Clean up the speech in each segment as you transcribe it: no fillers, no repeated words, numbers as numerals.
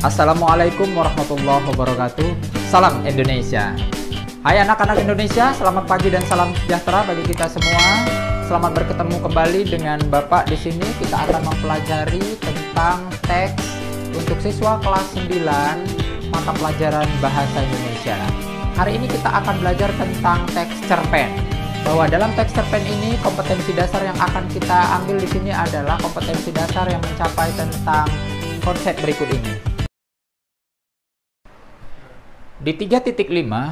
Assalamualaikum warahmatullahi wabarakatuh. Salam Indonesia. Hai anak-anak Indonesia, selamat pagi dan salam sejahtera bagi kita semua. Selamat bertemu kembali dengan Bapak di sini. Kita akan mempelajari tentang teks untuk siswa kelas 9 mata pelajaran Bahasa Indonesia. Hari ini kita akan belajar tentang teks cerpen. Bahwa dalam teks cerpen ini kompetensi dasar yang akan kita ambil di sini adalah kompetensi dasar yang mencapai tentang konsep berikut ini. Di 3.5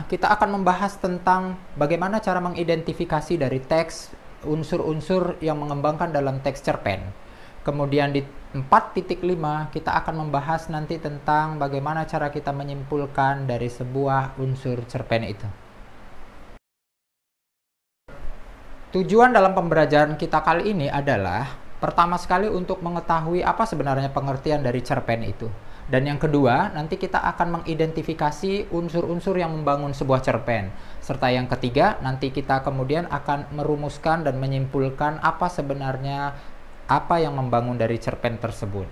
kita akan membahas tentang bagaimana cara mengidentifikasi dari teks unsur-unsur yang mengembangkan dalam teks cerpen. Kemudian di 4.5 kita akan membahas nanti tentang bagaimana cara kita menyimpulkan dari sebuah unsur cerpen itu. Tujuan dalam pembelajaran kita kali ini adalah pertama sekali untuk mengetahui apa sebenarnya pengertian dari cerpen itu. Dan yang kedua, nanti kita akan mengidentifikasi unsur-unsur yang membangun sebuah cerpen. Serta yang ketiga, nanti kita kemudian akan merumuskan dan menyimpulkan apa sebenarnya apa yang membangun dari cerpen tersebut.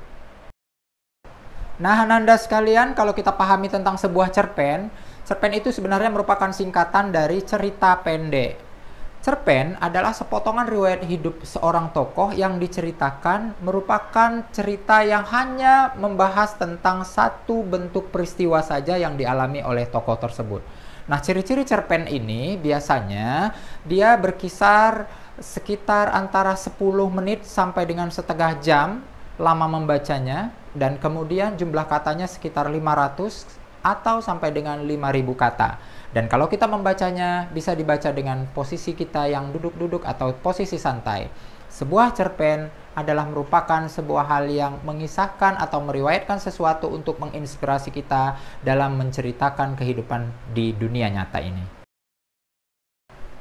Nah, Ananda sekalian, kalau kita pahami tentang sebuah cerpen, cerpen itu sebenarnya merupakan singkatan dari cerita pendek. Cerpen adalah sepotongan riwayat hidup seorang tokoh yang diceritakan merupakan cerita yang hanya membahas tentang satu bentuk peristiwa saja yang dialami oleh tokoh tersebut. Nah, ciri-ciri cerpen ini biasanya dia berkisar sekitar antara 10 menit sampai dengan setengah jam lama membacanya, dan kemudian jumlah katanya sekitar 500 atau sampai dengan 5.000 kata. Dan kalau kita membacanya, bisa dibaca dengan posisi kita yang duduk-duduk atau posisi santai. Sebuah cerpen adalah merupakan sebuah hal yang mengisahkan atau meriwayatkan sesuatu untuk menginspirasi kita dalam menceritakan kehidupan di dunia nyata ini.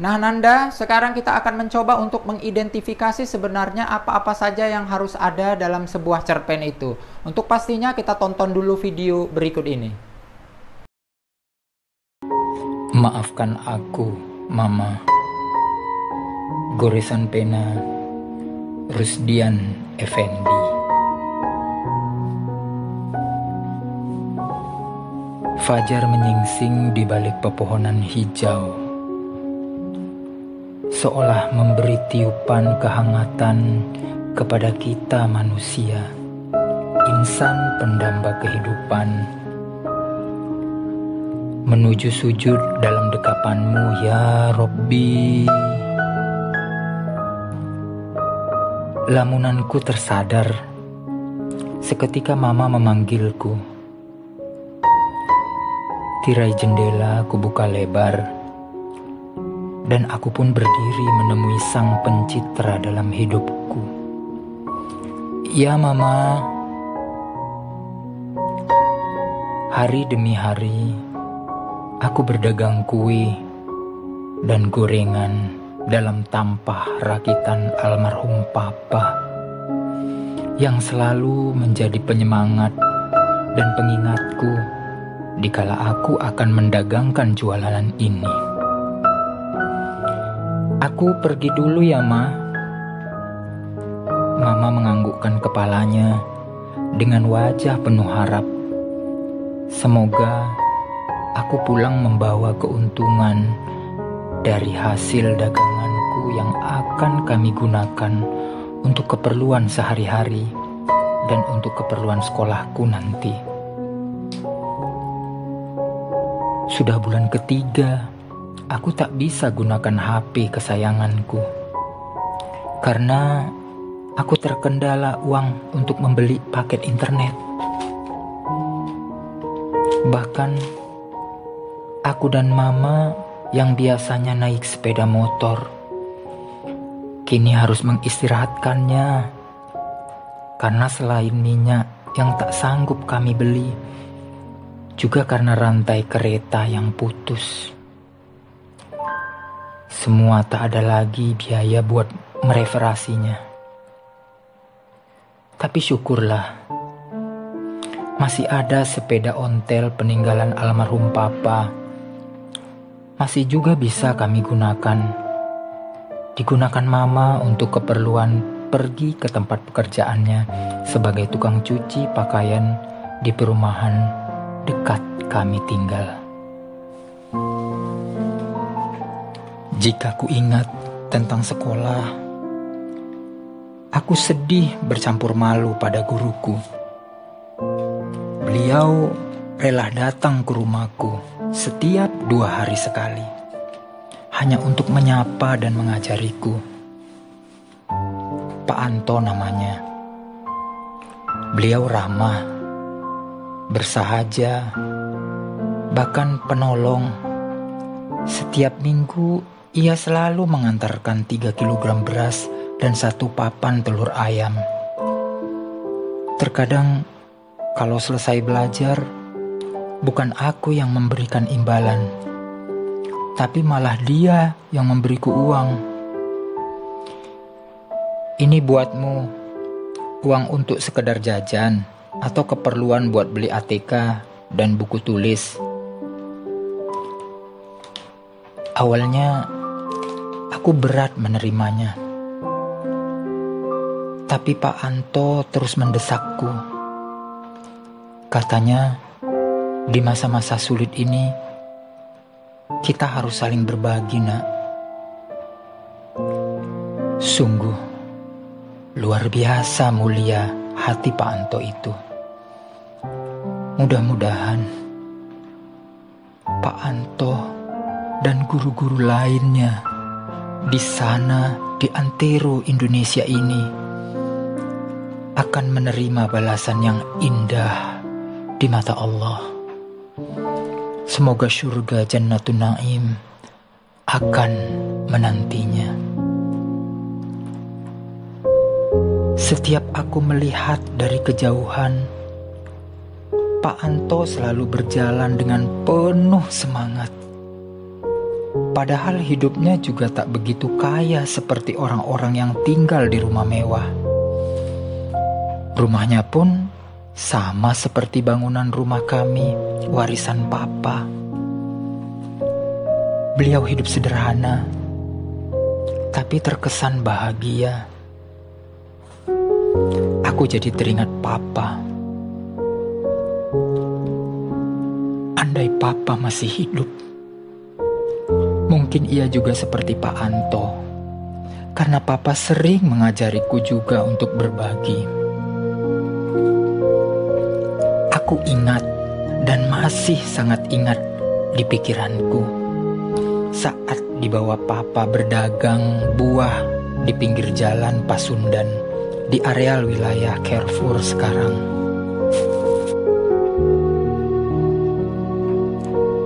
Nah, Nanda, sekarang kita akan mencoba untuk mengidentifikasi sebenarnya apa-apa saja yang harus ada dalam sebuah cerpen itu. Untuk pastinya kita tonton dulu video berikut ini. Maafkan aku, Mama. Goresan pena Rusdian Effendi. Fajar menyingsing di balik pepohonan hijau, seolah memberi tiupan kehangatan kepada kita manusia, insan pendamba kehidupan. Menuju sujud dalam dekapanmu, ya Robbi. Lamunanku tersadar seketika Mama memanggilku. Tirai jendela kubuka lebar, dan aku pun berdiri menemui sang pencitra dalam hidupku. Ya Mama. Hari demi hari aku berdagang kue dan gorengan dalam tampah rakitan almarhum Papa yang selalu menjadi penyemangat dan pengingatku dikala aku akan mendagangkan jualan ini. Aku pergi dulu ya, Ma. Mama menganggukkan kepalanya dengan wajah penuh harap. Semoga aku pulang membawa keuntungan dari hasil daganganku yang akan kami gunakan untuk keperluan sehari-hari dan untuk keperluan sekolahku nanti. Sudah bulan ketiga, aku tak bisa gunakan HP kesayanganku karena aku terkendala uang untuk membeli paket internet. Bahkan aku dan Mama yang biasanya naik sepeda motor kini harus mengistirahatkannya karena selain minyak yang tak sanggup kami beli, juga karena rantai kereta yang putus. Semua tak ada lagi biaya buat mereferasinya. Tapi syukurlah masih ada sepeda ontel peninggalan almarhum Papa. Masih juga bisa kami gunakan. Digunakan Mama untuk keperluan pergi ke tempat pekerjaannya sebagai tukang cuci pakaian di perumahan dekat kami tinggal. Jika ku ingat tentang sekolah, aku sedih bercampur malu pada guruku. Beliau rela datang ke rumahku setiap 2 hari sekali, hanya untuk menyapa dan mengajariku. Pak Anto namanya. Beliau ramah, bersahaja, bahkan penolong. Setiap minggu ia selalu mengantarkan 3 kilogram beras dan 1 papan telur ayam. Terkadang kalau selesai belajar, bukan aku yang memberikan imbalan, tapi malah dia yang memberiku uang. Ini buatmu, uang untuk sekedar jajan atau keperluan buat beli ATK dan buku tulis. Awalnya aku berat menerimanya, tapi Pak Anto terus mendesakku. Katanya, di masa-masa sulit ini kita harus saling berbagi, nak. Sungguh luar biasa mulia hati Pak Anto itu. Mudah-mudahan Pak Anto dan guru-guru lainnya di sana, di antero Indonesia ini, akan menerima balasan yang indah di mata Allah. Semoga surga Jannatun Naim akan menantinya. Setiap aku melihat dari kejauhan, Pak Anto selalu berjalan dengan penuh semangat. Padahal hidupnya juga tak begitu kaya seperti orang-orang yang tinggal di rumah mewah. Rumahnya pun sama seperti bangunan rumah kami, warisan Papa. Beliau hidup sederhana, tapi terkesan bahagia. Aku jadi teringat Papa. Andai Papa masih hidup, mungkin ia juga seperti Pak Anto, karena Papa sering mengajariku juga untuk berbagi. Aku ingat dan masih sangat ingat di pikiranku saat dibawa Papa berdagang buah di pinggir jalan Pasundan di areal wilayah Carrefour sekarang.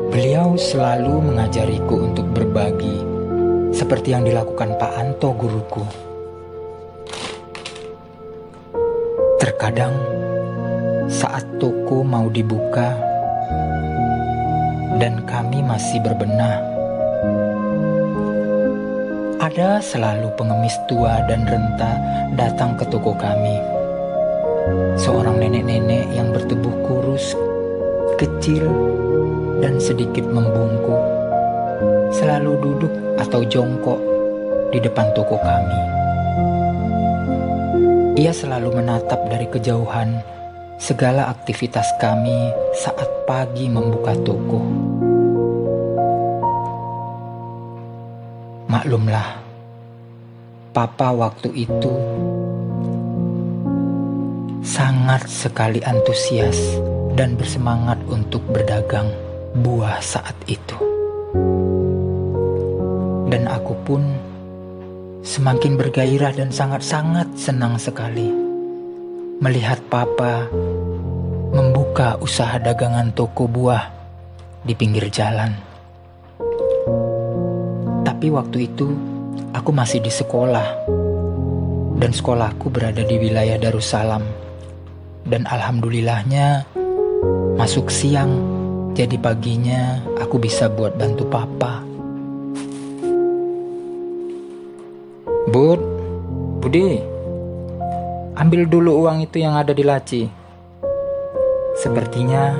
Beliau selalu mengajariku untuk berbagi, seperti yang dilakukan Pak Anto guruku. Terkadang saat toko mau dibuka dan kami masih berbenah, ada selalu pengemis tua dan renta datang ke toko kami. Seorang nenek-nenek yang bertubuh kurus, kecil, dan sedikit membungkuk, selalu duduk atau jongkok di depan toko kami. Ia selalu menatap dari kejauhan segala aktivitas kami saat pagi membuka toko. Maklumlah, Papa waktu itu sangat sekali antusias dan bersemangat untuk berdagang buah saat itu. Dan aku pun semakin bergairah dan sangat-sangat senang sekali melihat Papa membuka usaha dagangan toko buah di pinggir jalan. Tapi waktu itu aku masih di sekolah, dan sekolahku berada di wilayah Darussalam. Dan alhamdulillahnya masuk siang, jadi paginya aku bisa buat bantu Papa. Budi, ambil dulu uang itu yang ada di laci. Sepertinya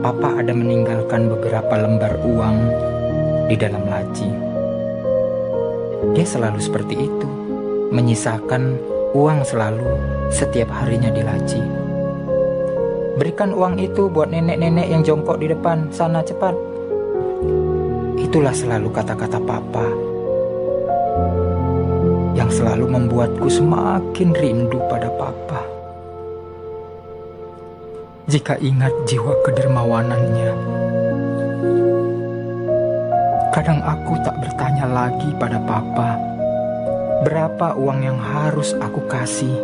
Papa ada meninggalkan beberapa lembar uang di dalam laci. Dia selalu seperti itu, menyisakan uang selalu setiap harinya di laci. Berikan uang itu buat nenek-nenek yang jongkok di depan sana, cepat. Itulah selalu kata-kata papa yang selalu membuatku semakin rindu pada papa. Jika ingat jiwa kedermawanannya, kadang aku tak bertanya lagi pada papa berapa uang yang harus aku kasih.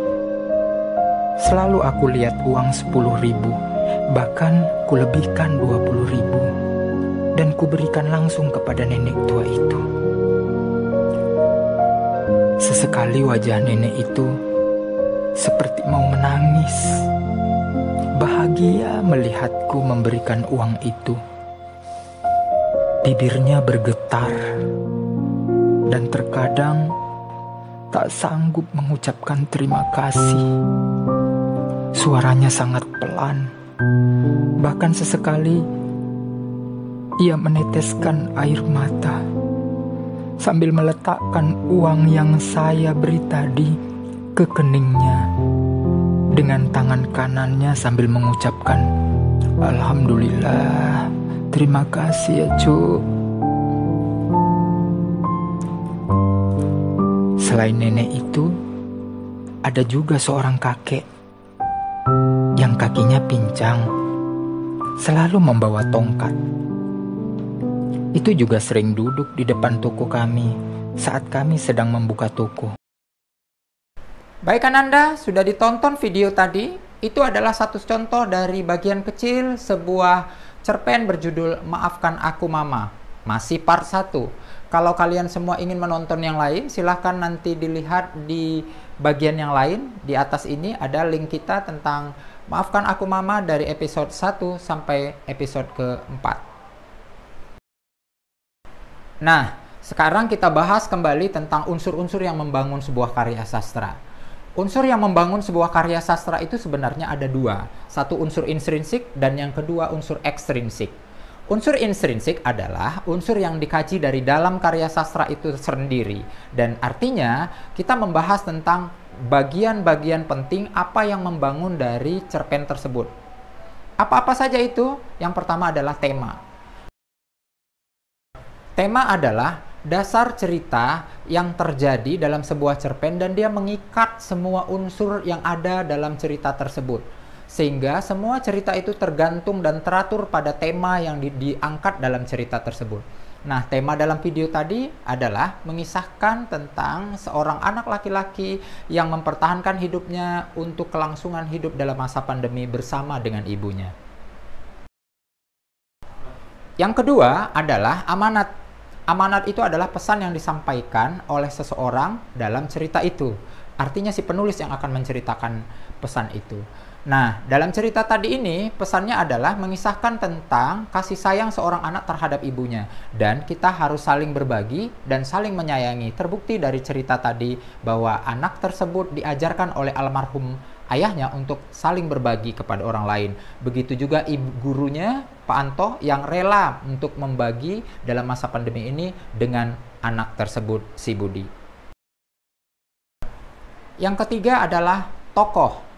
Selalu aku lihat uang 10.000, bahkan kulebihkan 20.000, dan kuberikan langsung kepada nenek tua itu. Sesekali wajah nenek itu seperti mau menangis, bahagia melihatku memberikan uang itu. Bibirnya bergetar, dan terkadang tak sanggup mengucapkan terima kasih. Suaranya sangat pelan, bahkan sesekali ia meneteskan air mata sambil meletakkan uang yang saya beri tadi ke keningnya dengan tangan kanannya sambil mengucapkan, "Alhamdulillah, terima kasih ya Cuk." Selain nenek itu, ada juga seorang kakek yang kakinya pincang, selalu membawa tongkat. Itu juga sering duduk di depan toko kami saat kami sedang membuka toko. Baik Ananda, sudah ditonton video tadi? Itu adalah satu contoh dari bagian kecil sebuah cerpen berjudul Maafkan Aku Mama. Masih part 1. Kalau kalian semua ingin menonton yang lain, silahkan nanti dilihat di bagian yang lain. Di atas ini ada link kita tentang Maafkan Aku Mama dari episode 1 sampai episode ke-4. Nah, sekarang kita bahas kembali tentang unsur-unsur yang membangun sebuah karya sastra. Unsur yang membangun sebuah karya sastra itu sebenarnya ada dua. Satu unsur intrinsik dan yang kedua unsur ekstrinsik. Unsur intrinsik adalah unsur yang dikaji dari dalam karya sastra itu sendiri. Dan artinya kita membahas tentang bagian-bagian penting apa yang membangun dari cerpen tersebut. Apa-apa saja itu? Yang pertama adalah tema. Tema adalah dasar cerita yang terjadi dalam sebuah cerpen dan dia mengikat semua unsur yang ada dalam cerita tersebut. Sehingga semua cerita itu tergantung dan teratur pada tema yang diangkat dalam cerita tersebut. Nah, tema dalam video tadi adalah mengisahkan tentang seorang anak laki-laki yang mempertahankan hidupnya untuk kelangsungan hidup dalam masa pandemi bersama dengan ibunya. Yang kedua adalah amanat. Amanat itu adalah pesan yang disampaikan oleh seseorang dalam cerita itu. Artinya si penulis yang akan menceritakan pesan itu. Nah, dalam cerita tadi ini pesannya adalah mengisahkan tentang kasih sayang seorang anak terhadap ibunya. Dan kita harus saling berbagi dan saling menyayangi. Terbukti dari cerita tadi bahwa anak tersebut diajarkan oleh almarhum ayahnya untuk saling berbagi kepada orang lain. Begitu juga ibu gurunya, Pak Anto, yang rela untuk membagi dalam masa pandemi ini dengan anak tersebut, si Budi. Yang ketiga adalah tokoh.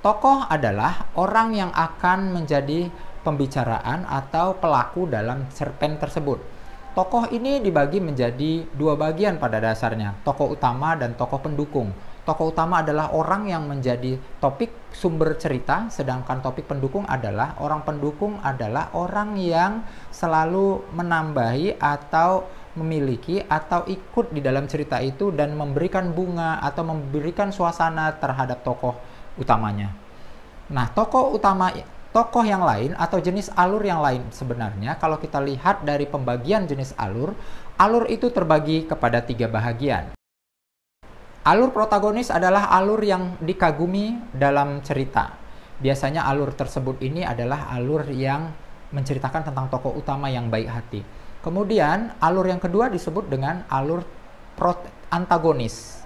Tokoh adalah orang yang akan menjadi pembicaraan atau pelaku dalam cerpen tersebut. Tokoh ini dibagi menjadi dua bagian pada dasarnya, tokoh utama dan tokoh pendukung. Tokoh utama adalah orang yang menjadi topik sumber cerita, sedangkan topik pendukung adalah orang yang selalu menambahi atau memiliki atau ikut di dalam cerita itu dan memberikan bunga atau memberikan suasana terhadap tokoh utamanya. Nah, tokoh yang lain atau jenis alur yang lain sebenarnya kalau kita lihat dari pembagian jenis alur itu terbagi kepada 3 bahagian. Alur protagonis adalah alur yang dikagumi dalam cerita. Biasanya alur tersebut ini adalah alur yang menceritakan tentang tokoh utama yang baik hati. Kemudian alur yang kedua disebut dengan alur antagonis.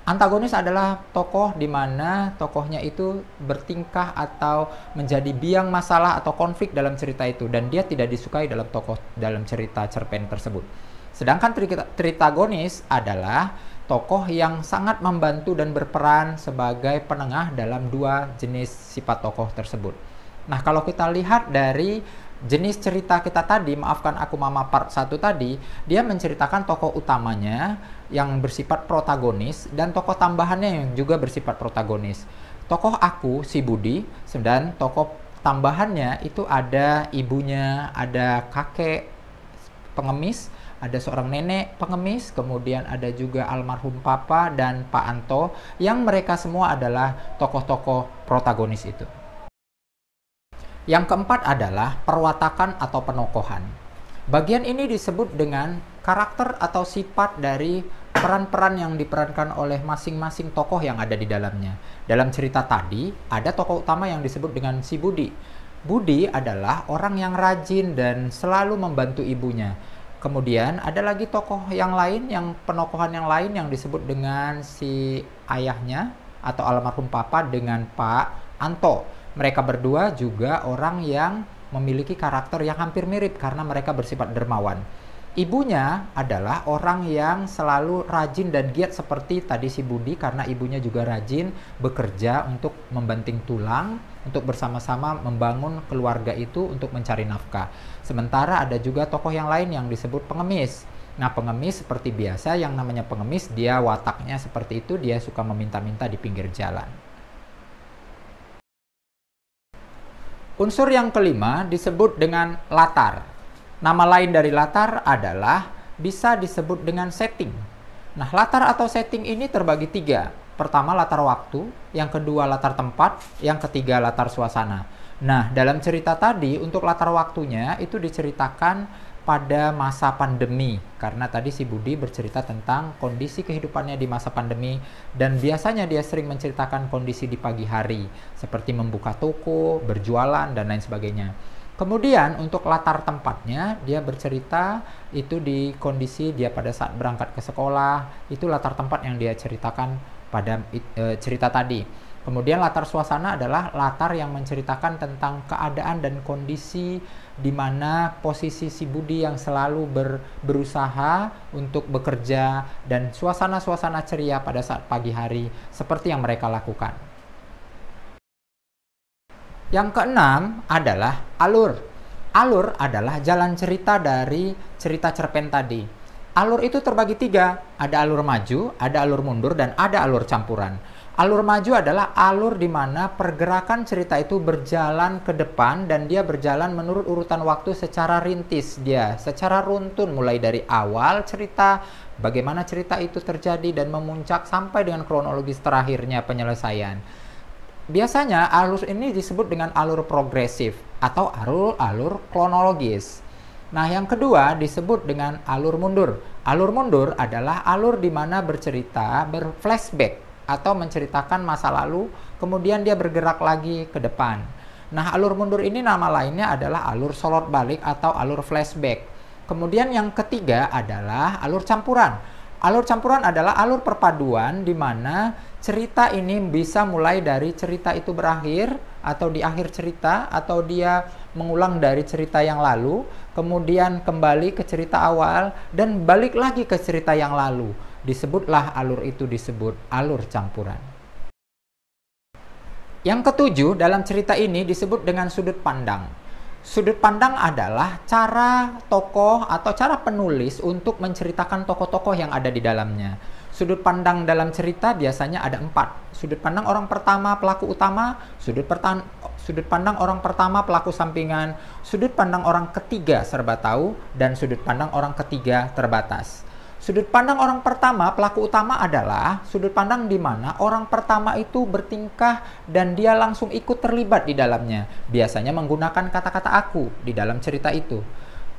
Antagonis adalah tokoh di mana tokohnya itu bertingkah atau menjadi biang masalah atau konflik dalam cerita itu dan dia tidak disukai dalam cerita cerpen tersebut. Sedangkan tritagonis adalah tokoh yang sangat membantu dan berperan sebagai penengah dalam 2 jenis sifat tokoh tersebut. Nah, kalau kita lihat dari jenis cerita kita tadi, Maafkan Aku Mama part 1 tadi, dia menceritakan tokoh utamanya yang bersifat protagonis dan tokoh tambahannya yang juga bersifat protagonis. Tokoh aku, si Budi, dan tokoh tambahannya itu ada ibunya, ada kakek pengemis, ada seorang nenek pengemis, kemudian ada juga almarhum Papa dan Pak Anto, yang mereka semua adalah tokoh-tokoh protagonis itu. Yang keempat adalah perwatakan atau penokohan. Bagian ini disebut dengan karakter atau sifat dari peran-peran yang diperankan oleh masing-masing tokoh yang ada di dalamnya. Dalam cerita tadi, ada tokoh utama yang disebut dengan si Budi. Budi adalah orang yang rajin dan selalu membantu ibunya. Kemudian ada lagi tokoh yang lain, yang penokohan yang lain yang disebut dengan si ayahnya atau almarhum Papa dengan Pak Anto. Mereka berdua juga orang yang memiliki karakter yang hampir mirip karena mereka bersifat dermawan. Ibunya adalah orang yang selalu rajin dan giat seperti tadi si Budi, karena ibunya juga rajin bekerja untuk membanting tulang, untuk bersama-sama membangun keluarga itu untuk mencari nafkah. Sementara ada juga tokoh yang lain yang disebut pengemis. Nah, pengemis seperti biasa, yang namanya pengemis, dia wataknya seperti itu, dia suka meminta-minta di pinggir jalan. Unsur yang kelima disebut dengan latar. Nama lain dari latar adalah bisa disebut dengan setting. Nah, latar atau setting ini terbagi tiga. Pertama, latar waktu. Yang kedua, latar tempat. Yang ketiga, latar suasana. Nah, dalam cerita tadi, untuk latar waktunya itu diceritakan pada masa pandemi, karena tadi si Budi bercerita tentang kondisi kehidupannya di masa pandemi, dan biasanya dia sering menceritakan kondisi di pagi hari seperti membuka toko, berjualan, dan lain sebagainya. Kemudian untuk latar tempatnya, dia bercerita itu di kondisi dia pada saat berangkat ke sekolah. Itu latar tempat yang dia ceritakan pada cerita tadi. Kemudian latar suasana adalah latar yang menceritakan tentang keadaan dan kondisi di mana posisi si Budi yang selalu berusaha untuk bekerja, dan suasana-suasana ceria pada saat pagi hari seperti yang mereka lakukan. Yang keenam adalah alur. Alur adalah jalan cerita dari cerita cerpen tadi. Alur itu terbagi tiga, ada alur maju, ada alur mundur, dan ada alur campuran. Alur maju adalah alur di mana pergerakan cerita itu berjalan ke depan, dan dia berjalan menurut urutan waktu secara rintis, dia secara runtun, mulai dari awal cerita, bagaimana cerita itu terjadi dan memuncak sampai dengan kronologis terakhirnya penyelesaian. Biasanya alur ini disebut dengan alur progresif atau alur kronologis. Nah, yang kedua disebut dengan alur mundur. Alur mundur adalah alur di mana bercerita berflashback atau menceritakan masa lalu, kemudian dia bergerak lagi ke depan. Nah, alur mundur ini nama lainnya adalah alur sorot balik atau alur flashback. Kemudian yang ketiga adalah alur campuran. Alur campuran adalah alur perpaduan di mana cerita ini bisa mulai dari cerita itu berakhir, atau di akhir cerita, atau dia mengulang dari cerita yang lalu, kemudian kembali ke cerita awal, dan balik lagi ke cerita yang lalu. Disebutlah alur itu disebut alur campuran. Yang ketujuh dalam cerita ini disebut dengan sudut pandang. Sudut pandang adalah cara tokoh atau cara penulis untuk menceritakan tokoh-tokoh yang ada di dalamnya. Sudut pandang dalam cerita biasanya ada 4. Sudut pandang orang pertama pelaku utama, sudut pandang orang pertama pelaku sampingan, sudut pandang orang ketiga serba tahu, dan sudut pandang orang ketiga terbatas. Sudut pandang orang pertama, pelaku utama adalah sudut pandang di mana orang pertama itu bertingkah dan dia langsung ikut terlibat di dalamnya. Biasanya menggunakan kata-kata aku di dalam cerita itu.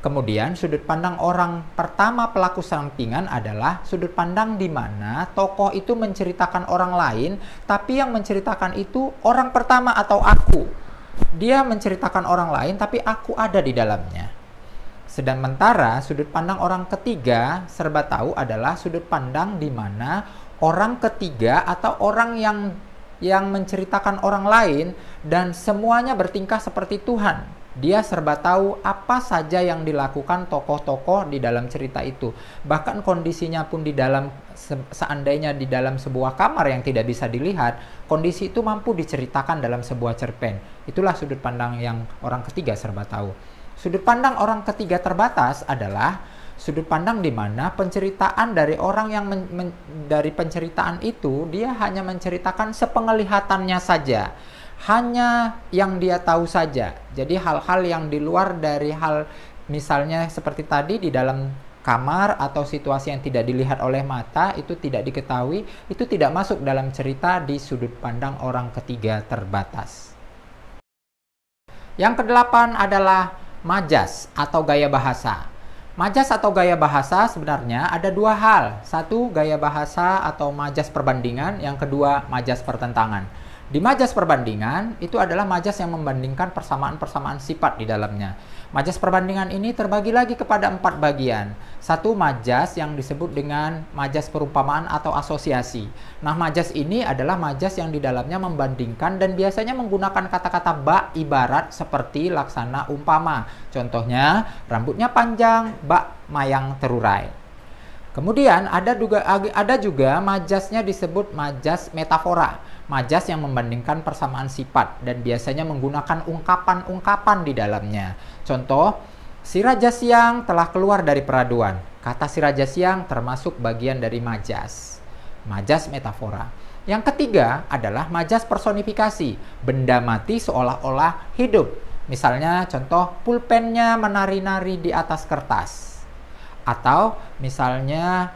Kemudian sudut pandang orang pertama pelaku sampingan adalah sudut pandang di mana tokoh itu menceritakan orang lain, tapi yang menceritakan itu orang pertama atau aku. Dia menceritakan orang lain, tapi aku ada di dalamnya. Sementara sudut pandang orang ketiga serba tahu adalah sudut pandang di mana orang ketiga atau orang yang yang menceritakan orang lain dan semuanya bertingkah seperti Tuhan. Dia serba tahu apa saja yang dilakukan tokoh-tokoh di dalam cerita itu. Bahkan kondisinya pun di dalam, seandainya di dalam sebuah kamar yang tidak bisa dilihat, kondisi itu mampu diceritakan dalam sebuah cerpen. Itulah sudut pandang yang orang ketiga serba tahu. Sudut pandang orang ketiga terbatas adalah sudut pandang di mana penceritaan dari orang yang dari penceritaan itu dia hanya menceritakan sepengelihatannya saja. Hanya yang dia tahu saja. Jadi hal-hal yang di luar dari hal, misalnya seperti tadi di dalam kamar atau situasi yang tidak dilihat oleh mata, itu tidak diketahui, itu tidak masuk dalam cerita di sudut pandang orang ketiga terbatas. Yang kedelapan adalah majas atau gaya bahasa. Majas atau gaya bahasa sebenarnya ada dua hal. Satu, gaya bahasa atau majas perbandingan. Yang kedua, majas pertentangan. Di majas perbandingan, itu adalah majas yang membandingkan persamaan-persamaan sifat di dalamnya. Majas perbandingan ini terbagi lagi kepada 4 bagian. Satu, majas yang disebut dengan majas perumpamaan atau asosiasi. Nah, majas ini adalah majas yang di dalamnya membandingkan dan biasanya menggunakan kata-kata bak ibarat seperti laksana umpama. Contohnya, rambutnya panjang, bak mayang terurai. Kemudian ada juga majasnya disebut majas metafora. Majas yang membandingkan persamaan sifat dan biasanya menggunakan ungkapan-ungkapan di dalamnya. Contoh, si Raja Siang telah keluar dari peraduan. Kata si Raja Siang termasuk bagian dari majas. Majas metafora. Yang ketiga adalah majas personifikasi. Benda mati seolah-olah hidup. Misalnya contoh, pulpennya menari-nari di atas kertas. Atau misalnya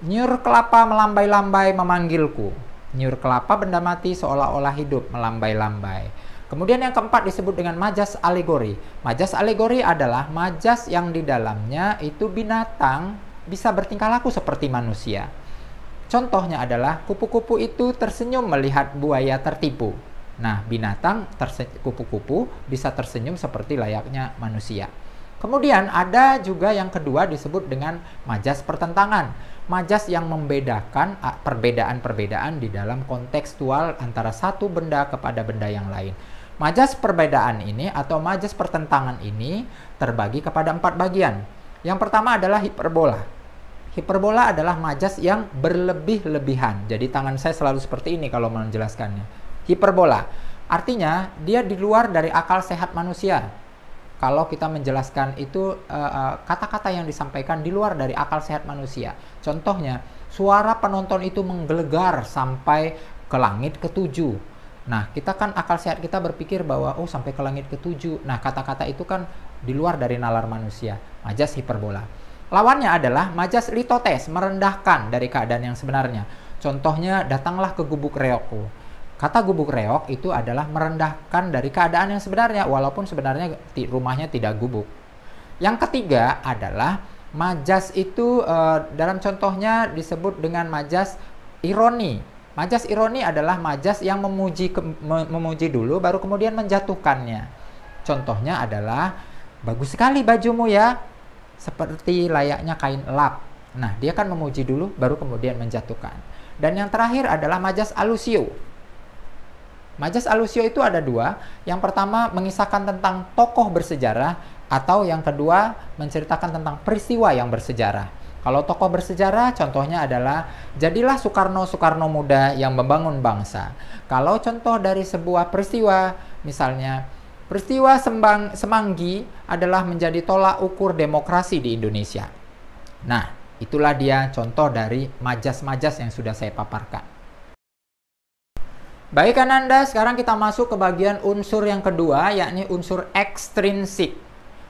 nyur kelapa melambai-lambai memanggilku. Nyur kelapa benda mati seolah-olah hidup melambai-lambai. Kemudian yang keempat disebut dengan majas alegori. Majas alegori adalah majas yang di dalamnya itu binatang bisa bertingkah laku seperti manusia. Contohnya adalah kupu-kupu itu tersenyum melihat buaya tertipu. Nah, binatang kupu-kupu bisa tersenyum seperti layaknya manusia. Kemudian ada juga yang kedua disebut dengan majas pertentangan. Majas yang membedakan perbedaan-perbedaan di dalam kontekstual antara satu benda kepada benda yang lain. Majas perbedaan ini atau majas pertentangan ini terbagi kepada 4 bagian. Yang pertama adalah hiperbola. Hiperbola adalah majas yang berlebih-lebihan. Jadi tangan saya selalu seperti ini kalau menjelaskannya. Hiperbola artinya dia di luar dari akal sehat manusia. Kalau kita menjelaskan itu kata-kata yang disampaikan di luar dari akal sehat manusia. Contohnya, suara penonton itu menggelegar sampai ke langit ke-7. Nah, kita kan akal sehat kita berpikir bahwa oh sampai ke langit ke-7. Nah, kata-kata itu kan di luar dari nalar manusia. Majas hiperbola. Lawannya adalah majas litotes, merendahkan dari keadaan yang sebenarnya. Contohnya, datanglah ke gubuk reokku. Kata gubuk reok itu adalah merendahkan dari keadaan yang sebenarnya, walaupun sebenarnya rumahnya tidak gubuk. Yang ketiga adalah majas itu dalam contohnya disebut dengan majas ironi. Majas ironi adalah majas yang memuji dulu baru kemudian menjatuhkannya. Contohnya adalah, bagus sekali bajumu ya, seperti layaknya kain lap. Nah, dia kan memuji dulu baru kemudian menjatuhkan. Dan yang terakhir adalah majas alusio. Majas alusio itu ada 2. Yang pertama mengisahkan tentang tokoh bersejarah, atau yang kedua menceritakan tentang peristiwa yang bersejarah. Kalau tokoh bersejarah contohnya adalah jadilah Soekarno muda yang membangun bangsa. Kalau contoh dari sebuah peristiwa, misalnya peristiwa Semanggi adalah menjadi tolak ukur demokrasi di Indonesia. Nah, itulah dia contoh dari majas-majas yang sudah saya paparkan. Baik Ananda, sekarang kita masuk ke bagian unsur yang kedua, yakni unsur ekstrinsik.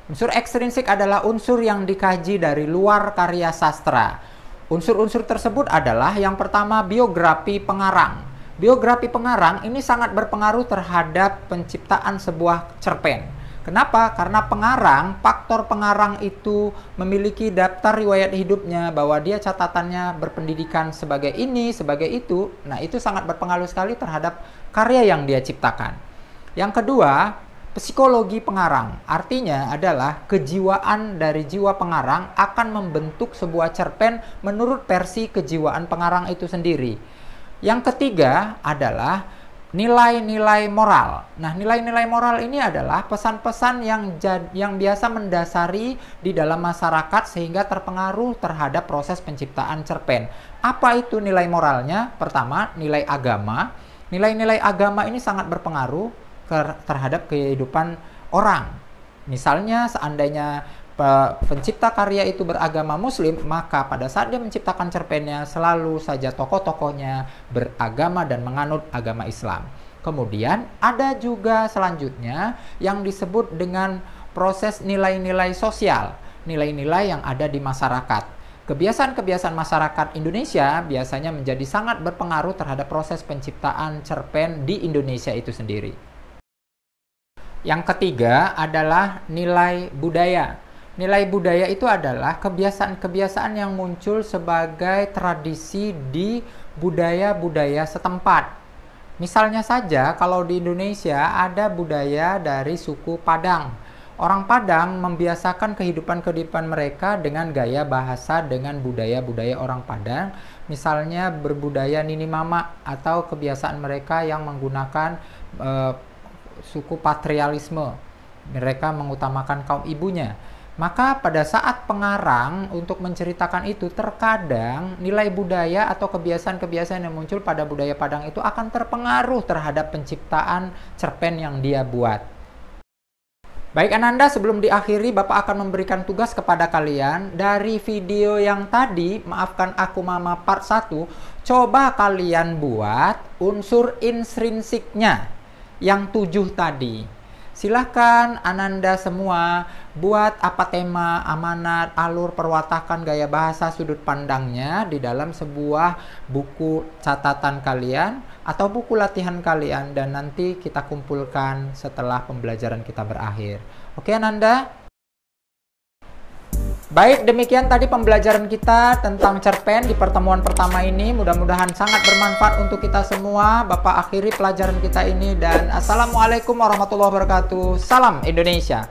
Unsur ekstrinsik adalah unsur yang dikaji dari luar karya sastra. Unsur-unsur tersebut adalah yang pertama biografi pengarang. Biografi pengarang ini sangat berpengaruh terhadap penciptaan sebuah cerpen. Kenapa? Karena faktor pengarang itu memiliki daftar riwayat hidupnya, bahwa dia catatannya berpendidikan sebagai ini, sebagai itu. Nah, itu sangat berpengaruh sekali terhadap karya yang dia ciptakan. Yang kedua, psikologi pengarang. Artinya adalah kejiwaan dari jiwa pengarang akan membentuk sebuah cerpen menurut versi kejiwaan pengarang itu sendiri. Yang ketiga adalah nilai-nilai moral. Nah, nilai-nilai moral ini adalah pesan-pesan yang biasa mendasari di dalam masyarakat sehingga terpengaruh terhadap proses penciptaan cerpen. Apa itu nilai moralnya? Pertama, nilai agama. Nilai-nilai agama ini sangat berpengaruh terhadap kehidupan orang. Misalnya, seandainya pencipta karya itu beragama muslim, maka pada saat dia menciptakan cerpennya selalu saja tokoh-tokohnya beragama dan menganut agama Islam. Kemudian ada juga selanjutnya yang disebut dengan proses nilai-nilai sosial, nilai-nilai yang ada di masyarakat. Kebiasaan-kebiasaan masyarakat Indonesia biasanya menjadi sangat berpengaruh terhadap proses penciptaan cerpen di Indonesia itu sendiri. Yang ketiga adalah nilai budaya. Nilai budaya itu adalah kebiasaan-kebiasaan yang muncul sebagai tradisi di budaya-budaya setempat. Misalnya saja kalau di Indonesia ada budaya dari suku Padang. Orang Padang membiasakan kehidupan mereka dengan gaya bahasa dengan budaya-budaya orang Padang. Misalnya berbudaya Nini Mama atau kebiasaan mereka yang menggunakan suku patrialisme. Mereka mengutamakan kaum ibunya. Maka pada saat pengarang untuk menceritakan itu, terkadang nilai budaya atau kebiasaan-kebiasaan yang muncul pada budaya Padang itu akan terpengaruh terhadap penciptaan cerpen yang dia buat. Baik Ananda, sebelum diakhiri Bapak akan memberikan tugas kepada kalian. Dari video yang tadi, maafkan aku mama part 1, coba kalian buat unsur intrinsiknya yang 7 tadi. Silahkan Ananda semua buat apa tema, amanat, alur, perwatakan, gaya bahasa, sudut pandangnya di dalam sebuah buku catatan kalian atau buku latihan kalian, dan nanti kita kumpulkan setelah pembelajaran kita berakhir. Oke Ananda? Baik, demikian tadi pembelajaran kita tentang cerpen di pertemuan pertama ini. Mudah-mudahan sangat bermanfaat untuk kita semua. Bapak akhiri pelajaran kita ini dan Assalamualaikum warahmatullahi wabarakatuh. Salam Indonesia.